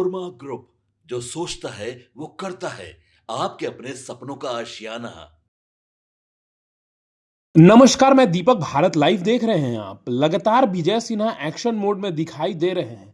Manorama group, जो सोचता है वो करता है। आपके अपने सपनों का आशियाना। नमस्कार, मैं दीपक। भारत लाइव देख रहे हैं आप। लगातार विजय सिन्हा एक्शन मोड में दिखाई दे रहे हैं।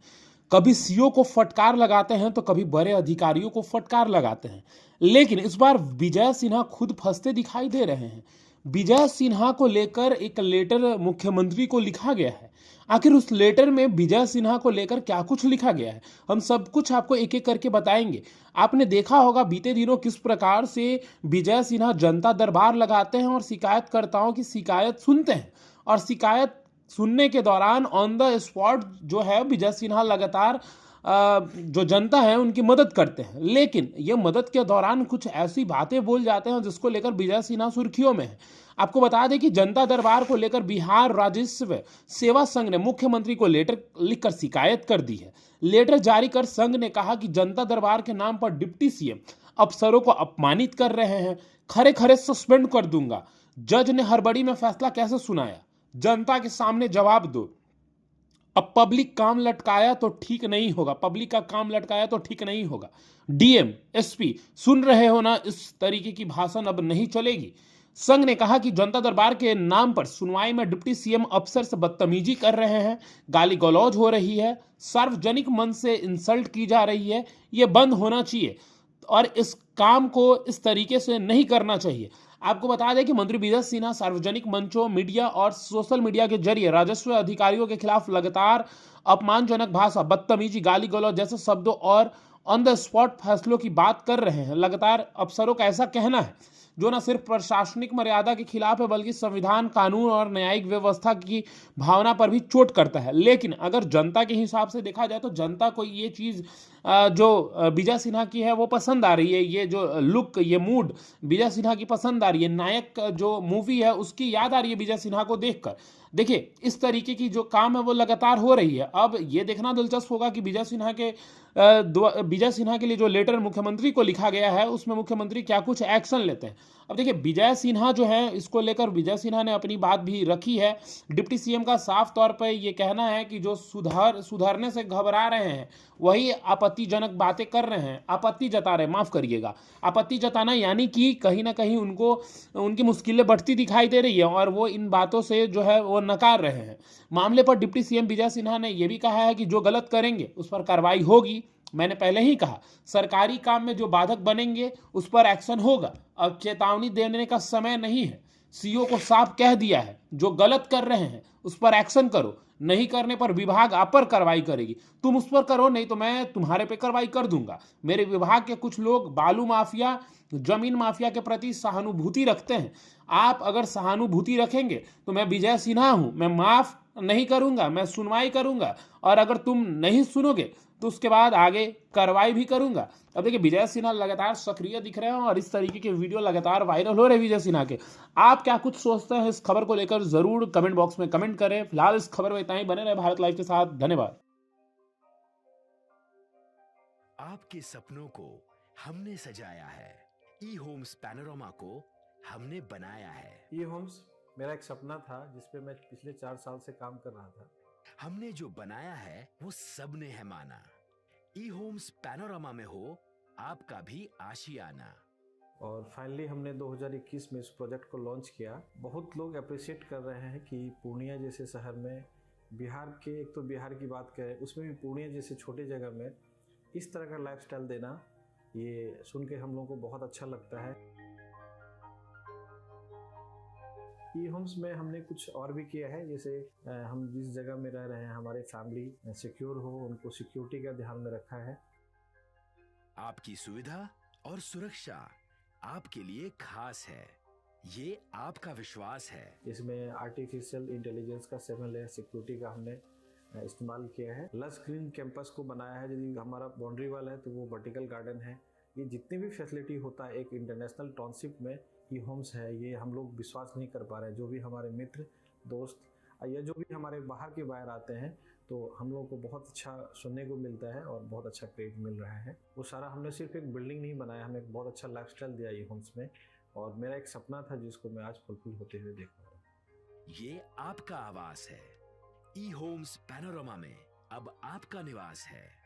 कभी सीओ को फटकार लगाते हैं तो कभी बड़े अधिकारियों को फटकार लगाते हैं। लेकिन इस बार विजय सिन्हा खुद फंसते दिखाई दे रहे हैं। विजय सिन्हा को लेकर एक लेटर मुख्यमंत्री को लिखा गया है। आखिर उस लेटर में विजय सिन्हा को लेकर क्या कुछ लिखा गया है, हम सब कुछ आपको एक एक करके बताएंगे। आपने देखा होगा बीते दिनों किस प्रकार से विजय सिन्हा जनता दरबार लगाते हैं और शिकायतकर्ताओं की शिकायत सुनते हैं। और शिकायत सुनने के दौरान ऑन द स्पॉट जो है विजय सिन्हा लगातार जो जनता है उनकी मदद करते हैं। लेकिन ये मदद के दौरान कुछ ऐसी बातें बोल जाते हैं जिसको लेकर विजय सिन्हा सुर्खियों में है। आपको बता दें कि जनता दरबार को लेकर बिहार राजस्व सेवा संघ ने मुख्यमंत्री को लेटर लिखकर शिकायत कर दी है। लेटर जारी कर संघ ने कहा कि जनता दरबार के नाम पर डिप्टी सीएम अफसरों को अपमानित कर रहे हैं, खरे खरे सस्पेंड कर दूंगा। जज ने हड़बड़ी में फैसला कैसे सुनाया, जनता के सामने जवाब दो। अब पब्लिक काम लटकाया तो ठीक नहीं होगा, पब्लिक का काम लटकाया तो ठीक नहीं होगा। डीएम एसपी सुन रहे हो ना, इस तरीके की भाषण अब नहीं चलेगी। संघ ने कहा कि जनता दरबार के नाम पर सुनवाई में डिप्टी सीएम अफसर से बदतमीजी कर रहे हैं, गाली गलौज हो रही है, सार्वजनिक मंच से इंसल्ट की जा रही है। यह बंद होना चाहिए और इस काम को इस तरीके से नहीं करना चाहिए। आपको बता दें कि मंत्री विजय सिन्हा सार्वजनिक मंचों, मीडिया और सोशल मीडिया के जरिए राजस्व अधिकारियों के खिलाफ लगातार अपमानजनक भाषा, बदतमीजी, गाली गलौज जैसे शब्दों और ऑन द स्पॉट फैसलों की बात कर रहे हैं। लगातार अफसरों का ऐसा कहना है जो न सिर्फ प्रशासनिक मर्यादा के खिलाफ है बल्कि संविधान, कानून और न्यायिक व्यवस्था की भावना पर भी चोट करता है। लेकिन अगर जनता के हिसाब से देखा जाए तो जनता को ये चीज जो विजय सिन्हा की है वो पसंद आ रही है। ये जो लुक, ये मूड विजय सिन्हा की पसंद आ रही है। नायक जो मूवी है उसकी याद आ रही है विजय सिन्हा को देखकर। देखिए, इस तरीके की जो काम है वो लगातार हो रही है। अब ये देखना दिलचस्प होगा कि विजय सिन्हा के लिए जो लेटर मुख्यमंत्री को लिखा गया है उसमें मुख्यमंत्री क्या कुछ एक्शन लेते हैं। अब देखिए, विजय सिन्हा जो है, इसको लेकर विजय सिन्हा ने अपनी बात भी रखी है। डिप्टी सीएम का साफ तौर पर यह कहना है कि जो सुधरने से घबरा रहे हैं वही आपत्तिजनक बातें कर रहे हैं, आपत्ति जता रहे, माफ करिएगा, आपत्ति जताना यानी कि कहीं ना कहीं उनको उनकी मुश्किलें बढ़ती दिखाई दे रही है और वो इन बातों से जो है वो नकार रहे हैं। मामले पर डिप्टी सीएम विजय सिन्हा ने यह भी कहा है कि जो गलत करेंगे उस पर कार्रवाई होगी। मैंने पहले ही कहा, सरकारी काम में जो बाधक बनेंगे उस पर एक्शन होगा। अब चेतावनी देने का समय नहीं है। सीओ को साफ कह दिया है, जो गलत कर रहे हैं उस पर एक्शन करो, नहीं करने पर विभाग आप पर कार्रवाई करेगी। तुम उस पर करो, नहीं तो मैं तुम्हारे पे कार्रवाई कर दूंगा। मेरे विभाग के कुछ लोग बालू माफिया, जमीन माफिया के प्रति सहानुभूति रखते हैं। आप अगर सहानुभूति रखेंगे तो मैं विजय सिन्हा हूं, मैं माफ नहीं करूंगा, मैं सुनवाई करूंगा। और अगर तुम नहीं सुनोगे तो उसके बाद आगे कार्रवाई भी करूंगा। अब देखिए, विजय सिन्हा लगातार सक्रिय दिख रहे हैं और इस तरीके के वीडियो लगातार वायरल हो रहे हैं विजय सिन्हा के। आप क्या कुछ सोचते हैं इस खबर को लेकर, जरूर कमेंट बॉक्स में कमेंट करें। फिलहाल इस खबर में इतना ही। बने रहे भारत लाइव के साथ। धन्यवाद। आपके सपनों को हमने सजाया है, ई होम्स पैनोरमा को हमने बनाया है। ई होम्स मेरा एक सपना था जिस पे मैं पिछले 4 साल से काम कर रहा था। हमने जो बनाया है वो सबने है माना। ई होम्स पैनोरमा में हो आपका भी आशियाना। और फाइनली हमने 2021 में इस प्रोजेक्ट को लॉन्च किया। बहुत लोग अप्रिशिएट कर रहे हैं कि पूर्णिया जैसे शहर में, बिहार के, एक तो बिहार की बात करें उसमें भी पूर्णिया जैसे छोटे जगह में इस तरह का लाइफस्टाइल देना, ये सुन के हम लोगों को बहुत अच्छा लगता है। ई होम्स में हमने कुछ और भी किया है, जैसे हम जिस जगह में रह रहे हैं हमारे फैमिली सिक्योर हो, उनको सिक्योरिटी का ध्यान में रखा है। आपकी सुविधा और सुरक्षा आपके लिए खास है, ये आपका विश्वास है। इसमें आर्टिफिशियल इंटेलिजेंस का 7 लेयर सिक्योरिटी का हमने इस्तेमाल किया है। लस ग्रीन कैंपस को बनाया है। यदि हमारा बाउंड्री वाल है तो वो वर्टिकल गार्डन है। ये जितनी भी फैसिलिटी होता है एक इंटरनेशनल टाउनशिप में ई होम्स है, ये हम लोग विश्वास नहीं कर पा रहे हैं। जो भी हमारे मित्र, दोस्त या जो भी हमारे बाहर के बाहर आते हैं तो हम लोग को बहुत अच्छा सुनने को मिलता है और बहुत अच्छा क्रेडिट मिल रहा है। वो सारा हमने सिर्फ एक बिल्डिंग नहीं बनाया, हमें एक बहुत अच्छा लाइफस्टाइल दिया ई होम्स में। और मेरा एक सपना था जिसको मैं आज फुलफिल होते हुए देख पा रहा हूँ। ये आपका आवास है। ई होम्स पैनोरमा में अब आपका निवास है।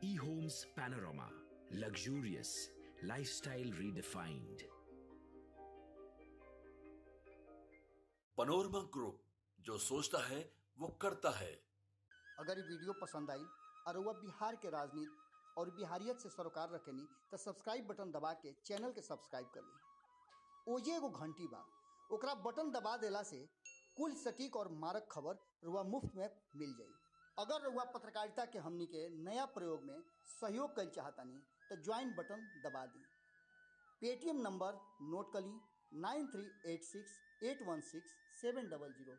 eHomes Panorama, luxurious lifestyle redefined. Panorama group, जो सोचता है वो करता है। अगर ये वीडियो पसंद आई और वह बिहार के राजनीति और बिहारियत से सरोकार रखेनी तो सब्सक्राइब बटन दबा के चैनल के सब्सक्राइब कर ली। ओजे एगो घंटी बा, ओकरा बटन दबा देला से कुल सटीक और मारक खबर रुआ मुफ्त में मिल जाई। अगर रुआ पत्रकारिता के हमनी के नया प्रयोग में सहयोग कर चाहतानी तो ज्वाइन बटन दबा दी। पेटीएम नंबर नोट कर ली 9386816700।